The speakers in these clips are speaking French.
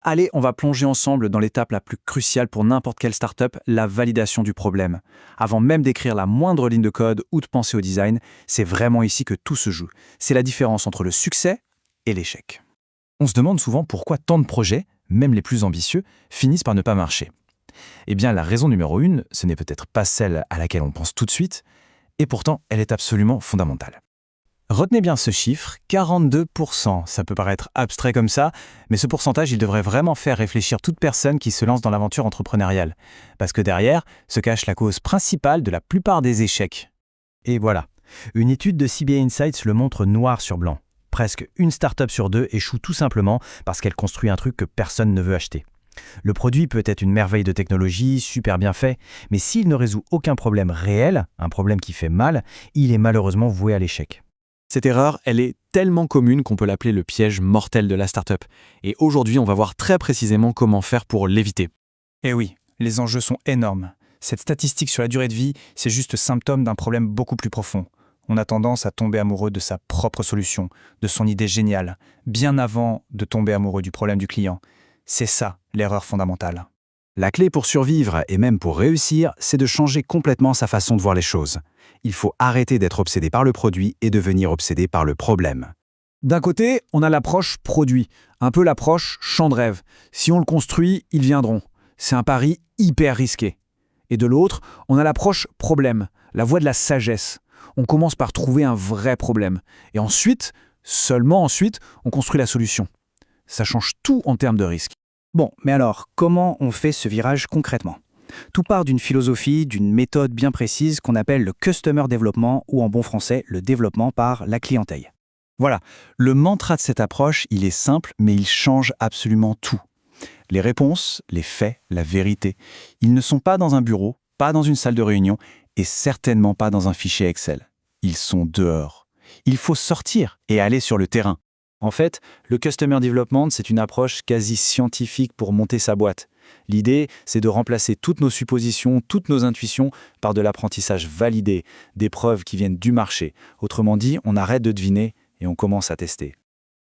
Allez, on va plonger ensemble dans l'étape la plus cruciale pour n'importe quelle startup, la validation du problème. Avant même d'écrire la moindre ligne de code ou de penser au design, c'est vraiment ici que tout se joue. C'est la différence entre le succès et l'échec. On se demande souvent pourquoi tant de projets, même les plus ambitieux, finissent par ne pas marcher. Eh bien, la raison numéro 1, ce n'est peut-être pas celle à laquelle on pense tout de suite, et pourtant, elle est absolument fondamentale. Retenez bien ce chiffre, 42%. Ça peut paraître abstrait comme ça, mais ce pourcentage, il devrait vraiment faire réfléchir toute personne qui se lance dans l'aventure entrepreneuriale. Parce que derrière se cache la cause principale de la plupart des échecs. Et voilà, une étude de CBA Insights le montre noir sur blanc. Presque une start-up sur 2 échoue tout simplement parce qu'elle construit un truc que personne ne veut acheter. Le produit peut être une merveille de technologie, super bien fait, mais s'il ne résout aucun problème réel, un problème qui fait mal, il est malheureusement voué à l'échec. Cette erreur, elle est tellement commune qu'on peut l'appeler le piège mortel de la startup. Et aujourd'hui, on va voir très précisément comment faire pour l'éviter. Eh oui, les enjeux sont énormes. Cette statistique sur la durée de vie, c'est juste symptôme d'un problème beaucoup plus profond. On a tendance à tomber amoureux de sa propre solution, de son idée géniale, bien avant de tomber amoureux du problème du client. C'est ça, l'erreur fondamentale. La clé pour survivre et même pour réussir, c'est de changer complètement sa façon de voir les choses. Il faut arrêter d'être obsédé par le produit et devenir obsédé par le problème. D'un côté, on a l'approche produit, un peu l'approche champ de rêve. Si on le construit, ils viendront. C'est un pari hyper risqué. Et de l'autre, on a l'approche problème, la voie de la sagesse. On commence par trouver un vrai problème. Et ensuite, seulement ensuite, on construit la solution. Ça change tout en termes de risque. Bon, mais alors, comment on fait ce virage concrètement ? Tout part d'une philosophie, d'une méthode bien précise qu'on appelle le Customer Development ou en bon français, le développement par la clientèle. Voilà, le mantra de cette approche, il est simple, mais il change absolument tout. Les réponses, les faits, la vérité, ils ne sont pas dans un bureau, pas dans une salle de réunion et certainement pas dans un fichier Excel. Ils sont dehors. Il faut sortir et aller sur le terrain. En fait, le Customer Development, c'est une approche quasi scientifique pour monter sa boîte. L'idée, c'est de remplacer toutes nos suppositions, toutes nos intuitions par de l'apprentissage validé, des preuves qui viennent du marché. Autrement dit, on arrête de deviner et on commence à tester.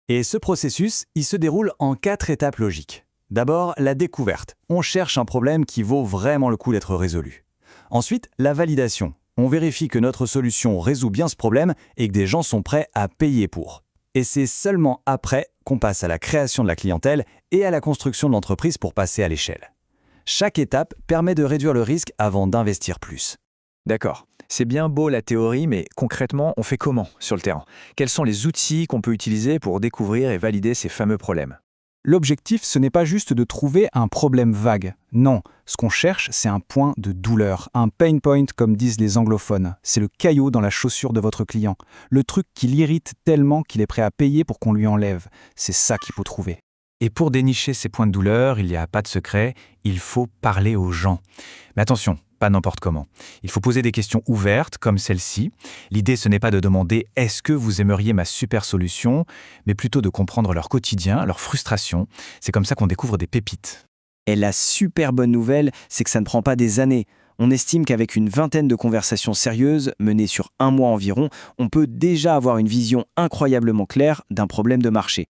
Et ce processus, il se déroule en 4 étapes logiques. D'abord, la découverte. On cherche un problème qui vaut vraiment le coup d'être résolu. Ensuite, la validation. On vérifie que notre solution résout bien ce problème et que des gens sont prêts à payer pour. Et c'est seulement après qu'on passe à la création de la clientèle et à la construction de l'entreprise pour passer à l'échelle. Chaque étape permet de réduire le risque avant d'investir plus. D'accord. C'est bien beau la théorie, mais concrètement, on fait comment sur le terrain ? Quels sont les outils qu'on peut utiliser pour découvrir et valider ces fameux problèmes ? L'objectif, ce n'est pas juste de trouver un problème vague. Non, ce qu'on cherche, c'est un point de douleur, un pain point comme disent les anglophones. C'est le caillot dans la chaussure de votre client, le truc qui l'irrite tellement qu'il est prêt à payer pour qu'on lui enlève. C'est ça qu'il faut trouver. Et pour dénicher ces points de douleur, il n'y a pas de secret, il faut parler aux gens. Mais attention, pas n'importe comment. Il faut poser des questions ouvertes comme celle-ci. L'idée, ce n'est pas de demander « est-ce que vous aimeriez ma super solution ?», mais plutôt de comprendre leur quotidien, leur frustration. C'est comme ça qu'on découvre des pépites. Et la super bonne nouvelle, c'est que ça ne prend pas des années. On estime qu'avec une vingtaine de conversations sérieuses, menées sur 1 mois environ, on peut déjà avoir une vision incroyablement claire d'un problème de marché.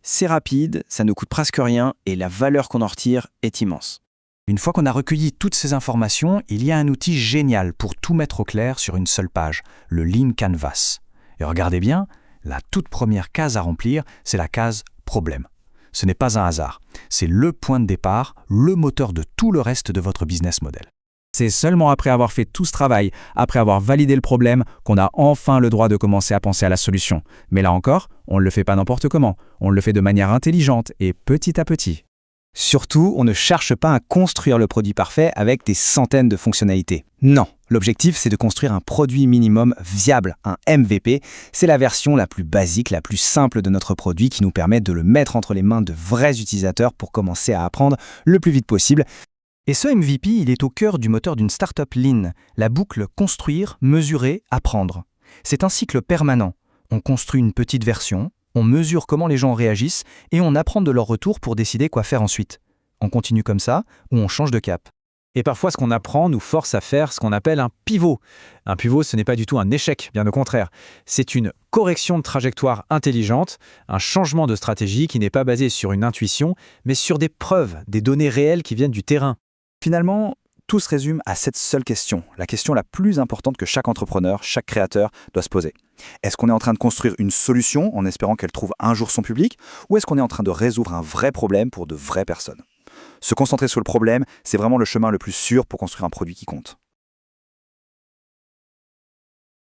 C'est rapide, ça ne coûte presque rien et la valeur qu'on en retire est immense. Une fois qu'on a recueilli toutes ces informations, il y a un outil génial pour tout mettre au clair sur une seule page, le Lean Canvas. Et regardez bien, la toute première case à remplir, c'est la case « Problème ». Ce n'est pas un hasard, c'est le point de départ, le moteur de tout le reste de votre business model. C'est seulement après avoir fait tout ce travail, après avoir validé le problème, qu'on a enfin le droit de commencer à penser à la solution. Mais là encore, on ne le fait pas n'importe comment, on le fait de manière intelligente et petit à petit. Surtout, on ne cherche pas à construire le produit parfait avec des centaines de fonctionnalités. Non, l'objectif, c'est de construire un produit minimum viable, un MVP. C'est la version la plus basique, la plus simple de notre produit qui nous permet de le mettre entre les mains de vrais utilisateurs pour commencer à apprendre le plus vite possible. Et ce MVP, il est au cœur du moteur d'une startup Lean, la boucle construire, mesurer, apprendre. C'est un cycle permanent. On construit une petite version, on mesure comment les gens réagissent et on apprend de leur retour pour décider quoi faire ensuite. On continue comme ça ou on change de cap. Et parfois, ce qu'on apprend nous force à faire ce qu'on appelle un pivot. Un pivot, ce n'est pas du tout un échec, bien au contraire. C'est une correction de trajectoire intelligente, un changement de stratégie qui n'est pas basé sur une intuition, mais sur des preuves, des données réelles qui viennent du terrain. Finalement, tout se résume à cette seule question, la question la plus importante que chaque entrepreneur, chaque créateur doit se poser. Est-ce qu'on est en train de construire une solution en espérant qu'elle trouve un jour son public, ou est-ce qu'on est en train de résoudre un vrai problème pour de vraies personnes ? Se concentrer sur le problème, c'est vraiment le chemin le plus sûr pour construire un produit qui compte.